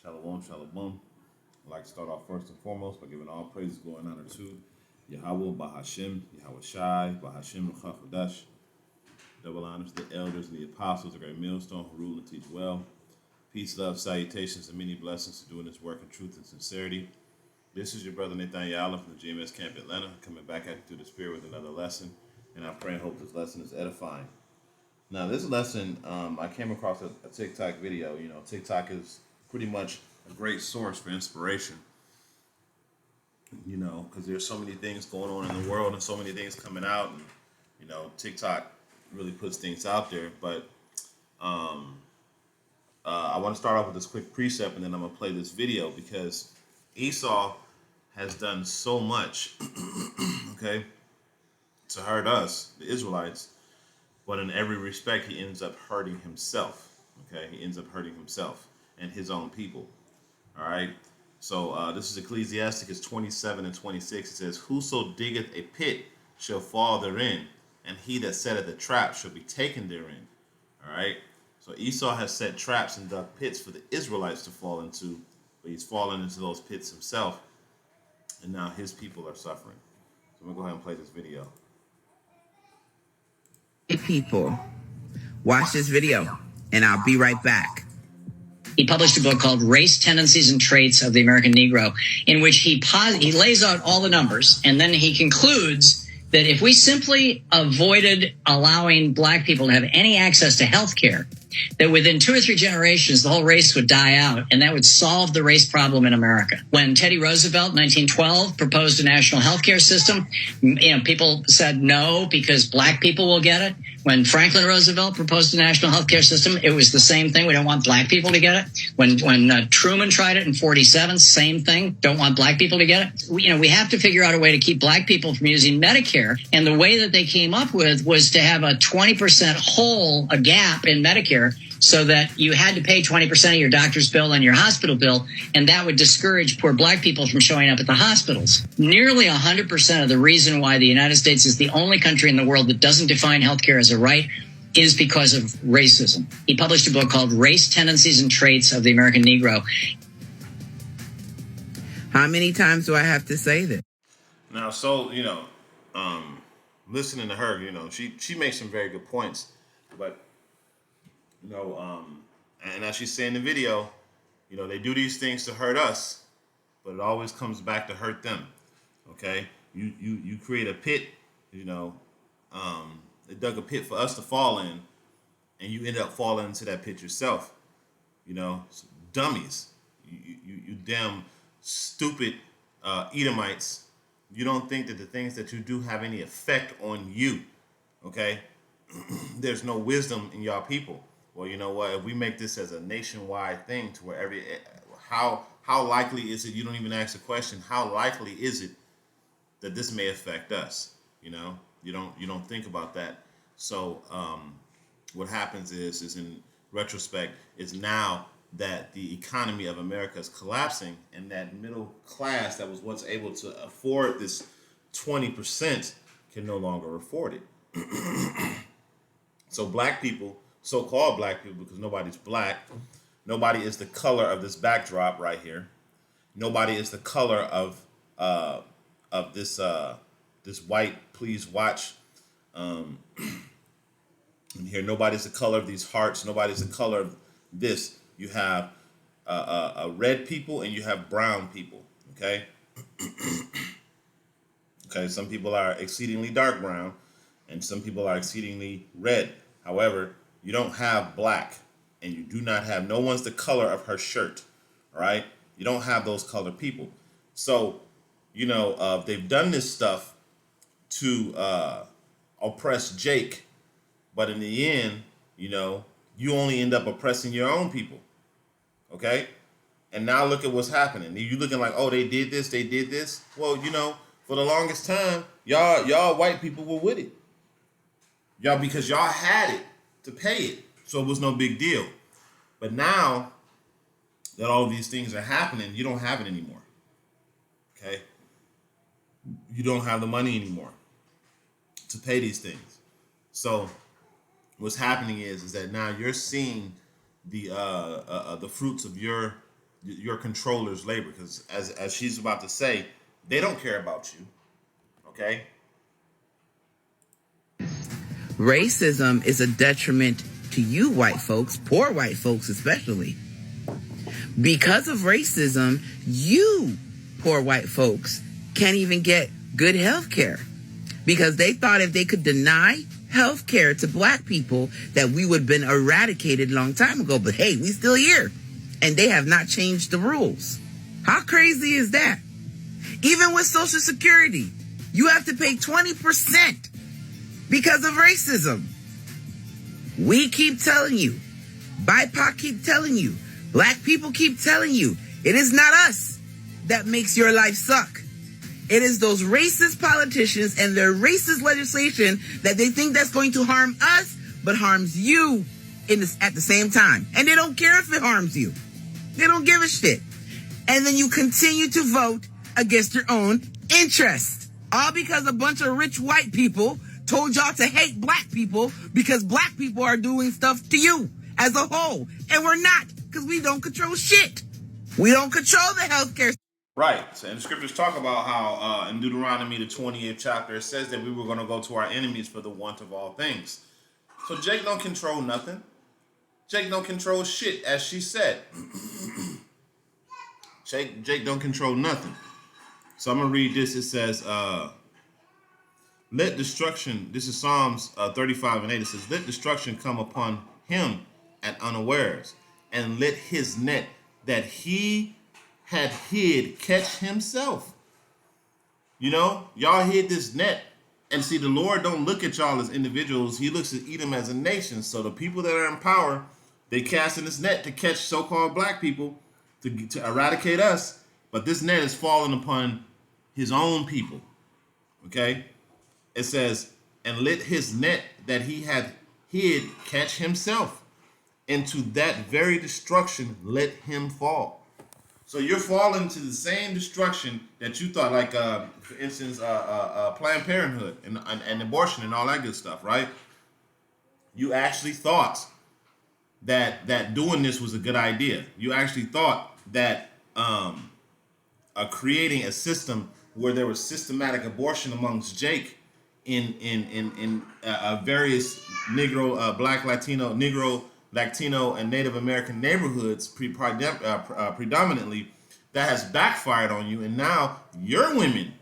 Shalom, shalom. I'd like to start off first and foremost by giving all praise, glory, and honor to Yahweh, Bahashem, Yahweh Shai, Bahashem, Ruchach Double honors to the elders and the apostles, the great millstone who rule and teach well. Peace, love, salutations, and many blessings to doing this work in truth and sincerity. This is your brother Nathan Yala from the GMS Camp Atlanta, coming back at you through the spirit with another lesson. And I pray and hope this lesson is edifying. Now, this lesson, I came across a TikTok video. You know, TikTok is pretty much a great source for inspiration, you know, because there's so many things going on in the world and so many things coming out. And, you know, TikTok really puts things out there. But I want to start off with this quick precept, and then I'm going to play this video because Esau has done so much, okay, to hurt us, the Israelites. But in every respect, he ends up hurting himself. Okay, he ends up hurting himself and his own people. All right. So this is Ecclesiasticus 27 and 26. It says, "Whoso diggeth a pit shall fall therein, and he that setteth a trap shall be taken therein." All right. So Esau has set traps and dug pits for the Israelites to fall into, but he's fallen into those pits himself, and now his people are suffering. So I'm gonna go ahead and play this video. People, watch this video, and I'll be right back. He published a book called Race, Tendencies, and Traits of the American Negro, in which he lays out all the numbers, and then he concludes that if we simply avoided allowing black people to have any access to health care, that within 2 or 3 generations, the whole race would die out, and that would solve the race problem in America. When Teddy Roosevelt, 1912, proposed a national health care system, people said no because black people will get it. When Franklin Roosevelt proposed a national health care system, it was the same thing. We don't want black people to get it. When Truman tried it in 47, same thing. Don't want black people to get it. We have to figure out a way to keep black people from using Medicare. And the way that they came up with was to have a 20% hole, a gap in Medicare, so that you had to pay 20% of your doctor's bill and your hospital bill, and that would discourage poor black people from showing up at the hospitals. Nearly 100% of the reason why the United States is the only country in the world that doesn't define healthcare as a right is because of racism. He published a book called Race, Tendencies, and Traits of the American Negro. How many times do I have to say this? Now, so, listening to her, she makes some very good points, but and as she's saying in the video, they do these things to hurt us, but it always comes back to hurt them. Okay, you create a pit, they dug a pit for us to fall in, and you end up falling into that pit yourself. Dummies, you damn stupid Edomites. You don't think that the things that you do have any effect on you. Okay, there's no wisdom in y'all people. Well, you know what? If we make this as a nationwide thing, to where how likely is it? You don't even ask the question. How likely is it that this may affect us? You don't think about that. So what happens is in retrospect is now that the economy of America is collapsing, and that middle class that was once able to afford this 20% can no longer afford it. So black people, so-called black people, because nobody's black. Nobody is the color of this backdrop right here. Nobody is the color of this white. Please watch. And here, nobody's the color of these hearts. Nobody's the color of this. You have red people and you have brown people. Okay. Okay. Some people are exceedingly dark brown, and some people are exceedingly red. However, you don't have black, and you do not have, no one's the color of her shirt, all right? You don't have those colored people. So, they've done this stuff to oppress Jake, but in the end, you only end up oppressing your own people, okay? And now look at what's happening. You're looking like, oh, they did this. Well, for the longest time, y'all white people were with it. Because y'all had it to pay it, so it was no big deal. But now that all of these things are happening, you don't have it anymore. Okay, you don't have the money anymore to pay these things. So what's happening is that now you're seeing the fruits of your your controller's labor, because as she's about to say, they don't care about you. Okay. Racism is a detriment to you white folks, poor white folks especially. Because of racism, you poor white folks can't even get good health care, because they thought if they could deny health care to black people that we would have been eradicated a long time ago. But hey, we still here, and they have not changed the rules. How crazy is that? Even with Social Security, you have to pay 20% because of racism. We keep telling you, BIPOC keep telling you, black people keep telling you, it is not us that makes your life suck. It is those racist politicians and their racist legislation that they think that's going to harm us, but harms you at the same time. And they don't care if it harms you. They don't give a shit. And then you continue to vote against your own interest. All because a bunch of rich white people told y'all to hate black people because black people are doing stuff to you as a whole. And we're not, because we don't control shit. We don't control the healthcare. Right. So, and the scriptures talk about how in Deuteronomy, the 28th chapter, it says that we were going to go to our enemies for the want of all things. So Jake don't control nothing. Jake don't control shit, as she said. Jake don't control nothing. So I'm going to read this. It says, let destruction, this is Psalms 35 and 8. It says, let destruction come upon him at unawares, and let his net that he had hid catch himself. You know, y'all hid this net. And see, the Lord don't look at y'all as individuals. He looks at Edom as a nation. So the people that are in power, they cast in this net to catch so-called black people, to eradicate us. But this net is falling upon his own people. Okay? It says, and let his net that he had hid catch himself. Into that very destruction let him fall. So you're falling to the same destruction that you thought, like, for instance, Planned Parenthood and abortion and all that good stuff, right? You actually thought that doing this was a good idea. You actually thought that creating a system where there was systematic abortion amongst Jake in various Negro, Black, Latino, and Native American neighborhoods predominantly, that has backfired on you, and now your women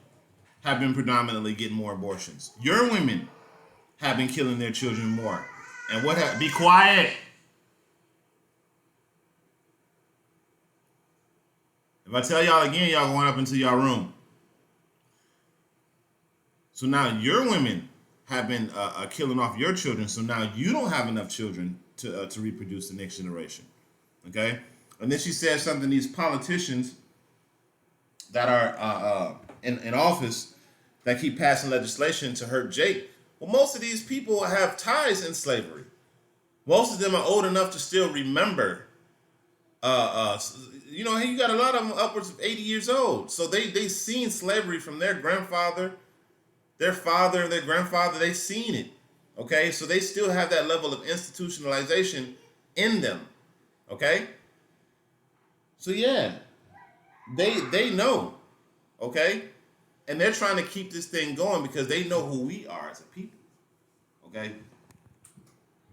have been predominantly getting more abortions. Your women have been killing their children more. And be quiet. If I tell y'all again, y'all going up into y'all room. So now your women have been killing off your children, so now you don't have enough children to reproduce the next generation. Okay? And then she said something, these politicians that are in office that keep passing legislation to hurt Jake. Well, most of these people have ties in slavery. Most of them are old enough to still remember. You know, you got a lot of them upwards of 80 years old. So they seen slavery from their grandfather, their father, their grandfather. They seen it. Okay, so they still have that level of institutionalization in them. Okay, so yeah, they know. Okay, and they're trying to keep this thing going because they know who we are as a people. Okay,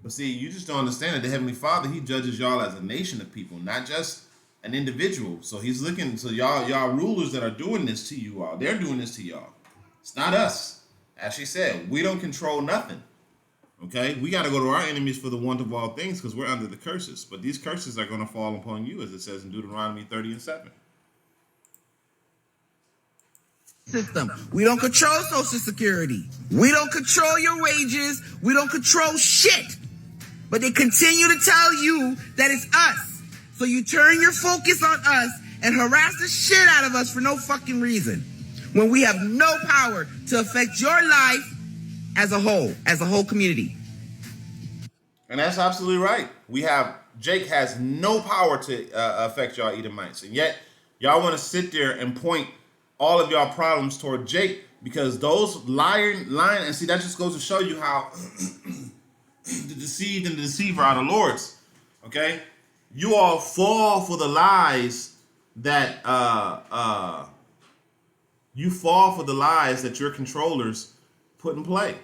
but see, you just don't understand that the Heavenly Father, He judges y'all as a nation of people, not just an individual. So He's looking. So y'all rulers that are doing this to you all, they're doing this to y'all. It's not us. As she said, we don't control nothing. Okay, we got to go to our enemies for the want of all things because we're under the curses. But these curses are going to fall upon you, as it says in Deuteronomy 30 and 7. System. We don't control Social Security. We don't control your wages. We don't control shit. But they continue to tell you that it's us. So you turn your focus on us and harass the shit out of us for no fucking reason, when we have no power to affect your life as a whole community. And that's absolutely right. Jake has no power to affect y'all Edomites. And yet, y'all want to sit there and point all of y'all problems toward Jake because those lying, and see, that just goes to show you how the deceived and the deceiver are the Lord's. Okay? You all fall for the lies that you fall for the lies that your controllers put in play.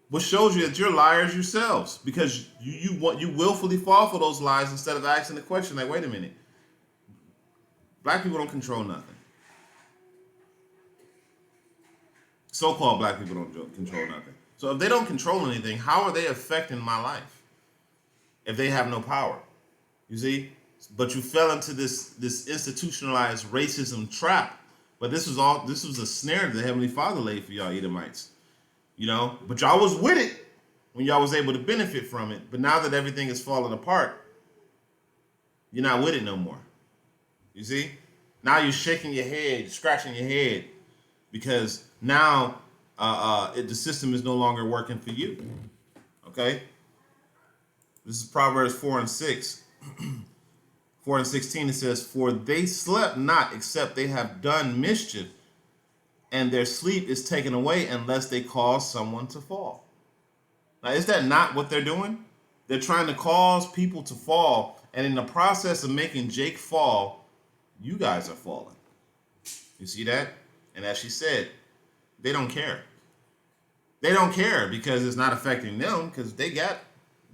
Which shows you that you're liars yourselves, because you willfully fall for those lies instead of asking the question like, wait a minute, black people don't control nothing. So-called black people don't control nothing. So if they don't control anything, how are they affecting my life if they have no power? You see? But you fell into this institutionalized racism trap. But this was a snare that the Heavenly Father laid for y'all Edomites. You know? But y'all was with it when y'all was able to benefit from it. But now that everything is falling apart, you're not with it no more. You see? Now you're shaking your head, scratching your head, because now the system is no longer working for you. Okay? This is Proverbs 4 and 6. 4 and 16, it says, "For they slept not, except they have done mischief, and their sleep is taken away unless they cause someone to fall." Now, is that not what they're doing? They're trying to cause people to fall, and in the process of making Jake fall, you guys are falling. You see that? And as she said, they don't care. They don't care because it's not affecting them, because they got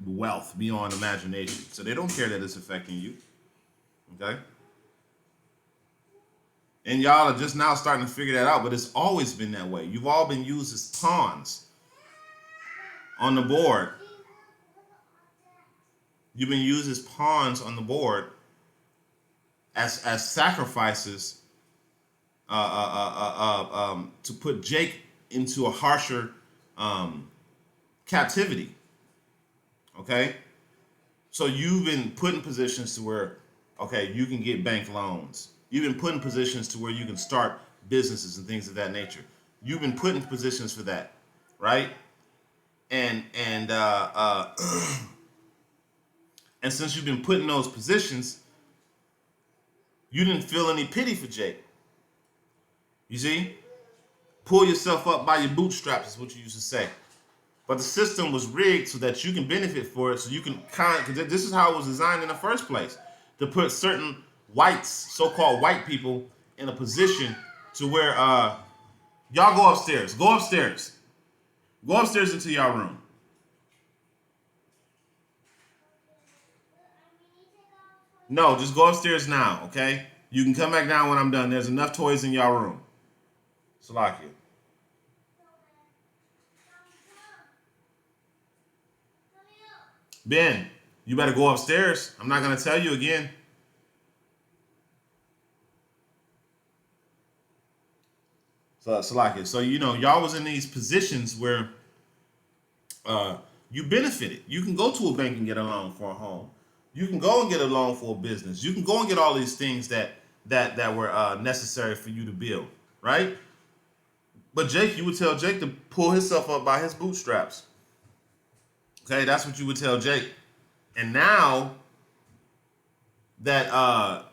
wealth beyond imagination. So they don't care that it's affecting you. Okay? And y'all are just now starting to figure that out, but it's always been that way. You've all been used as pawns on the board. You've been used as pawns on the board as sacrifices to put Jake into a harsher captivity. Okay? So you've been put in positions to where, okay, you can get bank loans. You've been put in positions to where you can start businesses and things of that nature. You've been put in positions for that, right? And since you've been put in those positions, you didn't feel any pity for Jake. You see? Pull yourself up by your bootstraps is what you used to say. But the system was rigged so that you can benefit for it, so you can because this is how it was designed in the first place, to put certain whites, so-called white people, in a position to where y'all go upstairs. Go upstairs. Go upstairs into your room. No, just go upstairs now, okay? You can come back down when I'm done. There's enough toys in your room. Salakia. Ben, you better go upstairs. I'm not going to tell you again. So, Salakia. So, you know, y'all was in these positions where you benefited. You can go to a bank and get a loan for a home. You can go and get a loan for a business. You can go and get all these things that were necessary for you to build, right? But Jake, you would tell Jake to pull himself up by his bootstraps. Okay, that's what you would tell Jake. And now that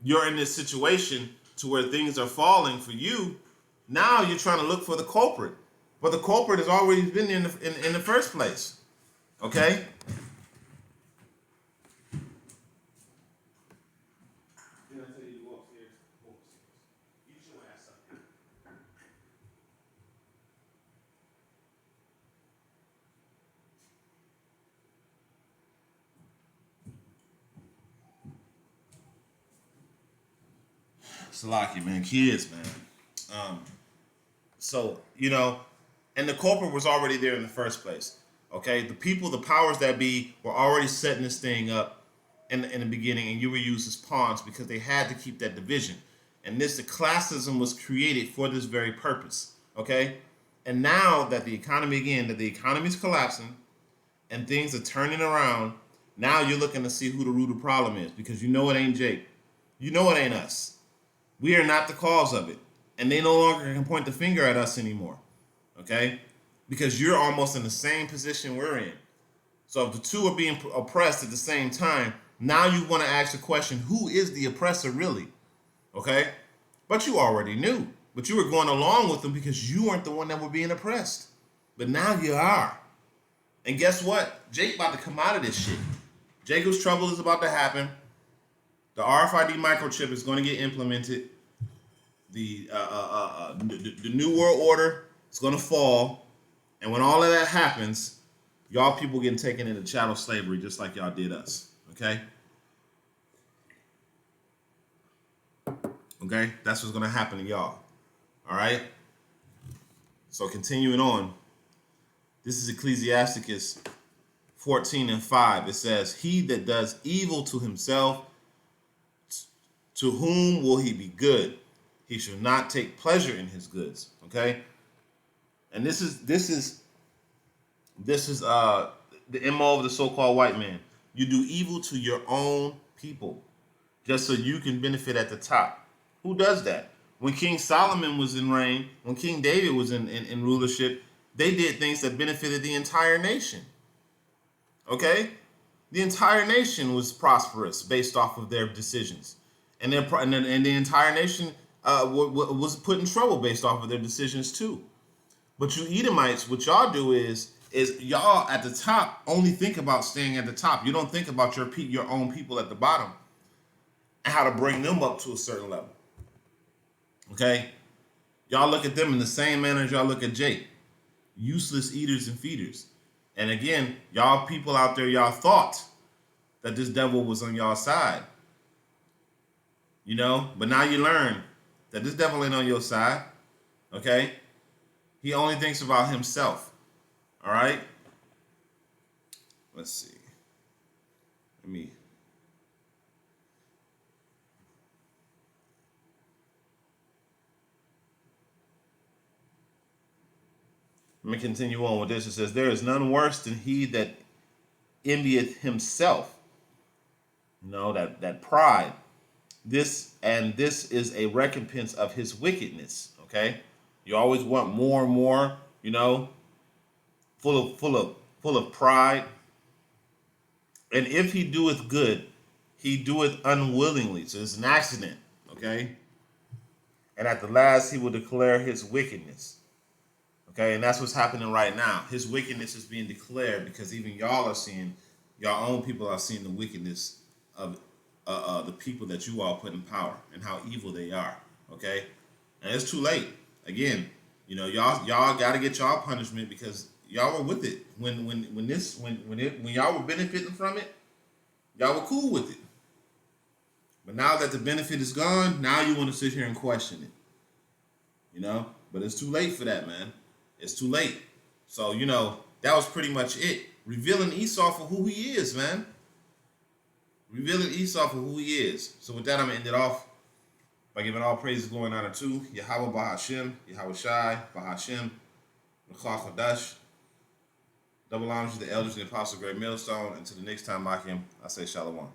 you're in this situation to where things are falling for you, now you're trying to look for the culprit. But the culprit has already been in the first place. Okay? Salaki, man, kids, man. So, you know, and the culprit was already there in the first place. Okay, the people, the powers that be, were already setting this thing up in the beginning, and you were used as pawns because they had to keep that division. And the classism was created for this very purpose. Okay, and now that the economy is collapsing and things are turning around, now you're looking to see who the root of the problem is, because you know it ain't Jake, you know it ain't us. We are not the cause of it. And they no longer can point the finger at us anymore. Okay? Because you're almost in the same position we're in. So if the two are being oppressed at the same time, now you want to ask the question, who is the oppressor really? Okay? But you already knew. But you were going along with them because you weren't the one that were being oppressed. But now you are. And guess what? Jake about to come out of this shit. Jacob's trouble is about to happen. The RFID microchip is going to get implemented. The new world order is going to fall, and when all of that happens, y'all people getting taken into chattel slavery just like y'all did us. Okay. Okay, that's what's going to happen to y'all. All right. So continuing on, this is Ecclesiasticus 14:5. It says, "He that does evil to himself, to whom will he be good? He shall not take pleasure in his goods." Okay, and this is the MO of the so-called white man. You do evil to your own people just so you can benefit at the top. Who does that? When King Solomon was in reign, when King David was in rulership, they did things that benefited the entire nation. Okay, the entire nation was prosperous based off of their decisions, and the entire nation was put in trouble based off of their decisions too. But you Edomites, what y'all do is y'all at the top only think about staying at the top. You don't think about your own people at the bottom and how to bring them up to a certain level. Okay, y'all look at them in the same manner as y'all look at Jake, useless eaters and feeders. And again, y'all people out there, y'all thought that this devil was on y'all side, you know, but now you learn that this devil ain't on your side. Okay, he only thinks about himself. All right, let's see. Let me continue on with this. It says, "There is none worse than he that envieth himself." You know, that pride. This is a recompense of his wickedness. Okay, you always want more and more. You know, full of pride. And if he doeth good, he doeth unwillingly. So it's an accident. Okay, and at the last he will declare his wickedness. Okay, and that's what's happening right now. His wickedness is being declared because even y'all are seeing, your own people are seeing the wickedness of the people that you all put in power and how evil they are. Okay, and it's too late. Again, you know, y'all got to get y'all punishment because y'all were with it when y'all were benefiting from it. Y'all were cool with it, but now that the benefit is gone, now you want to sit here and question it. You know, but it's too late for that, man. It's too late. So, you know, that was pretty much it. Revealing Esau for who he is, man. Revealing Esau for who he is. So with that, I'm going to end it off by giving all praises, glory, and honor to Yahweh Bahashem, Yahweh Shai, Bahashem, Mekhlach Hadash. Double honors to the elders and the apostle, great millstone. Until the next time, Makim, I say Shalom.